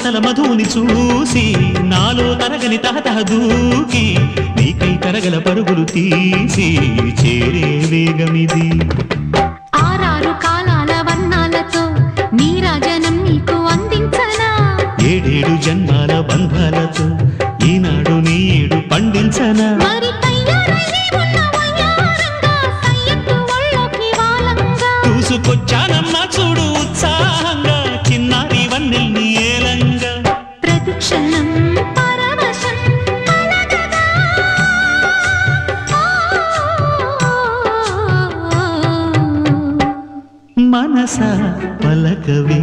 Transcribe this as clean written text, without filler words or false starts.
మాటల మధుని చూసి నాలో తరగని తహతహ దూకి నీకై తరగల పరుగులు తీసి చేరే వేగమిది. ఆరారు కాలాల వర్ణాలతో నీరాజనం నీకు అందించనా, ఏడేడు జన్మాల బంధాలతో ఈనాడు నీ ఏడు పండించనా. మరి తయ్యారయ్యే ఉన్న వయ్యారంగా సయ్యత్తు ఒళ్ళోకి వాలంగా చూసుకొచ్చానమ్మా చూడు ఉత్సాహంగా చిన్నారి వన్నెల్ని ఏలంగా. ప్రతిక్షణం పరవశం కలగగా మనస పలకవే